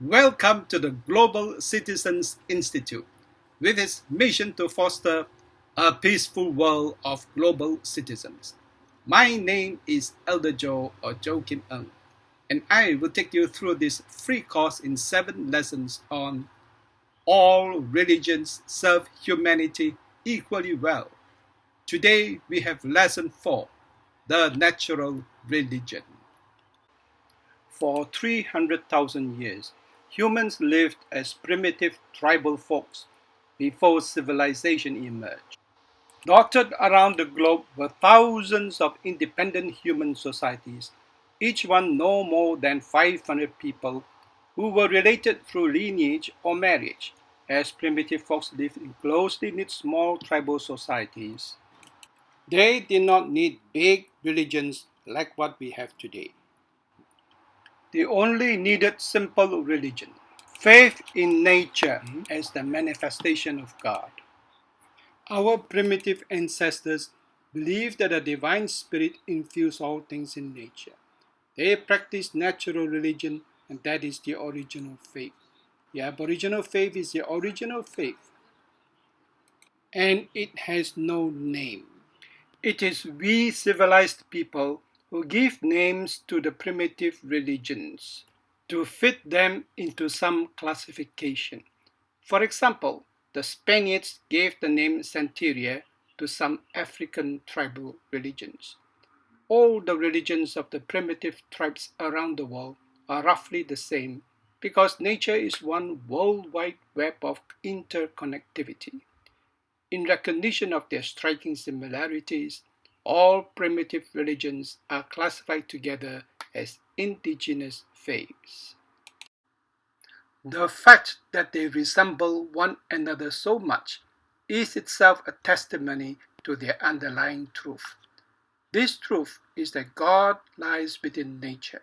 Welcome to the Global Citizens Institute, with its mission to foster a peaceful world of global citizens. My name is Elder Joe or Joe Kim Eng, and I will take you through this free course in 7 lessons on all religions serve humanity equally well. Today we have lesson 4, the natural religion. For 300,000 years, humans lived as primitive tribal folks before civilization emerged. Dotted around the globe were thousands of independent human societies, each one no more than 500 people who were related through lineage or marriage, as primitive folks lived in closely knit small tribal societies. They did not need big religions like what we have today. They only needed simple religion, faith in nature as the manifestation of God. Our primitive ancestors believed that a divine spirit infused all things in nature. They practiced natural religion, and that is the original faith. The Aboriginal faith is the original faith, and it has no name. It is we civilized people who give names to the primitive religions to fit them into some classification. For example, the Spaniards gave the name Santeria to some African tribal religions. All the religions of the primitive tribes around the world are roughly the same because nature is one worldwide web of interconnectivity. In recognition of their striking similarities, all primitive religions are classified together as indigenous faiths. The fact that they resemble one another so much is itself a testimony to their underlying truth. This truth is that God lies within nature.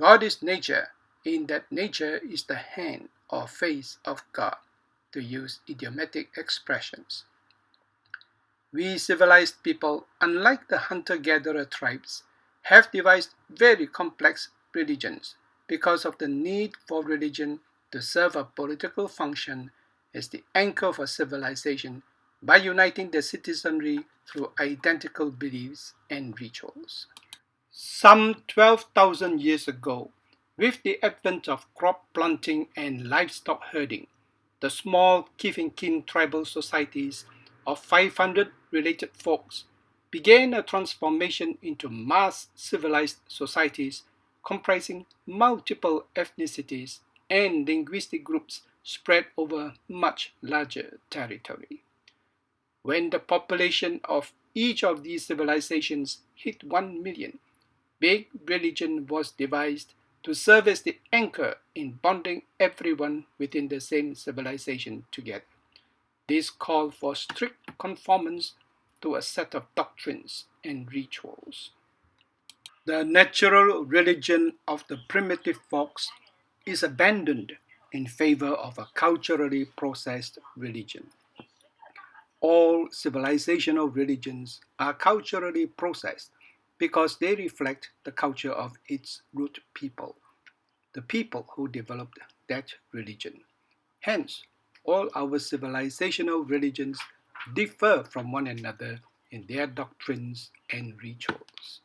God is nature, in that nature is the hand or face of God, to use idiomatic expressions. We civilized people, unlike the hunter-gatherer tribes, have devised very complex religions because of the need for religion to serve a political function as the anchor for civilization by uniting the citizenry through identical beliefs and rituals. Some 12,000 years ago, with the advent of crop planting and livestock herding, the small kith-and-kin tribal societies of 500 related folks began a transformation into mass civilized societies comprising multiple ethnicities and linguistic groups spread over much larger territory. When the population of each of these civilizations hit 1 million, big religion was devised to serve as the anchor in bonding everyone within the same civilization together. This called for strict conformance to a set of doctrines and rituals. The natural religion of the primitive folks is abandoned in favor of a culturally processed religion. All civilizational religions are culturally processed because they reflect the culture of its root people, the people who developed that religion. Hence, all our civilizational religions differ from one another in their doctrines and rituals.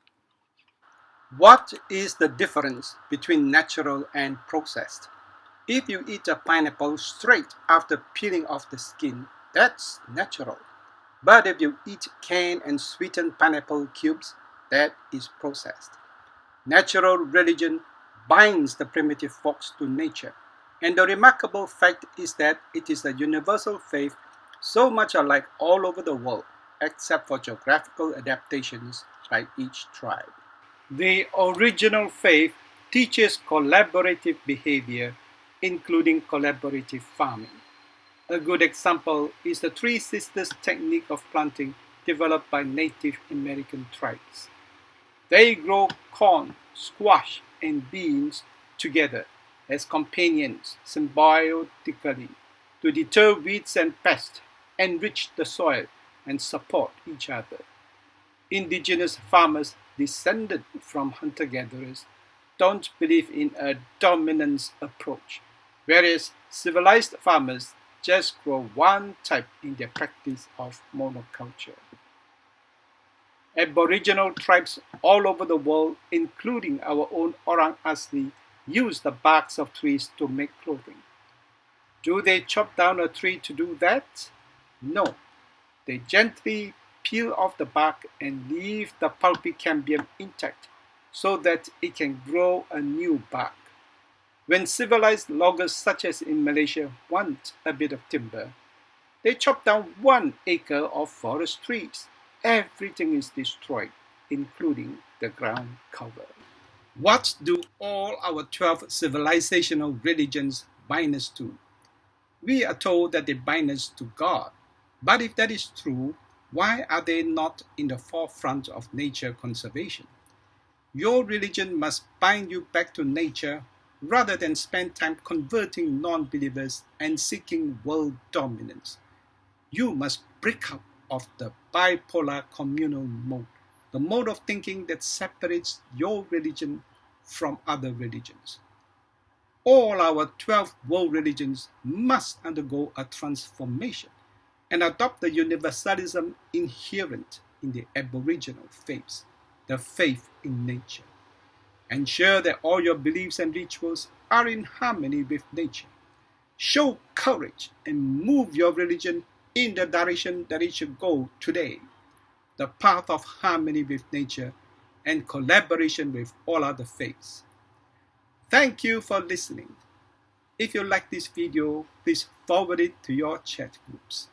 What is the difference between natural and processed? If you eat a pineapple straight after peeling off the skin, that's natural. But if you eat canned and sweetened pineapple cubes, that is processed. Natural religion binds the primitive folks to nature, and the remarkable fact is that it is a universal faith so much alike all over the world, except for geographical adaptations by each tribe. The original faith teaches collaborative behavior, including collaborative farming. A good example is the Three Sisters technique of planting developed by Native American tribes. They grow corn, squash, and beans together as companions symbiotically to deter weeds and pests, enrich the soil, and support each other. Indigenous farmers descended from hunter-gatherers don't believe in a dominance approach, whereas civilized farmers just grow one type in their practice of monoculture. Aboriginal tribes all over the world, including our own Orang Asli, use the barks of trees to make clothing. Do they chop down a tree to do that? No. They gently peel off the bark and leave the pulpy cambium intact so that it can grow a new bark. When civilized loggers, such as in Malaysia, want a bit of timber, they chop down 1 acre of forest trees. Everything is destroyed, including the ground cover. What do all our 12 civilizational religions bind us to? We are told that they bind us to God. But if that is true, why are they not in the forefront of nature conservation? Your religion must bind you back to nature rather than spend time converting non-believers and seeking world dominance. You must break out of the bipolar communal mode, the mode of thinking that separates your religion from other religions. All our 12 world religions must undergo a transformation and adopt the universalism inherent in the Aboriginal faiths, the faith in nature. Ensure that all your beliefs and rituals are in harmony with nature. Show courage and move your religion in the direction that it should go today, the path of harmony with nature and collaboration with all other faiths. Thank you for listening. If you like this video, please forward it to your chat groups.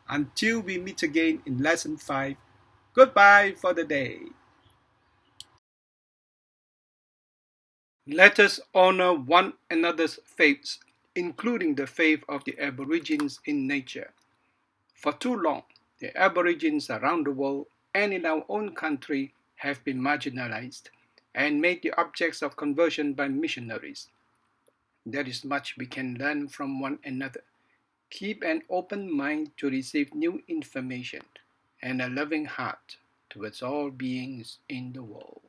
Until we meet again in Lesson 5, goodbye for the day. Let us honor one another's faiths, including the faith of the Aborigines in nature. For too long, the Aborigines around the world and in our own country have been marginalized and made the objects of conversion by missionaries. There is much we can learn from one another. Keep an open mind to receive new information and a loving heart towards all beings in the world.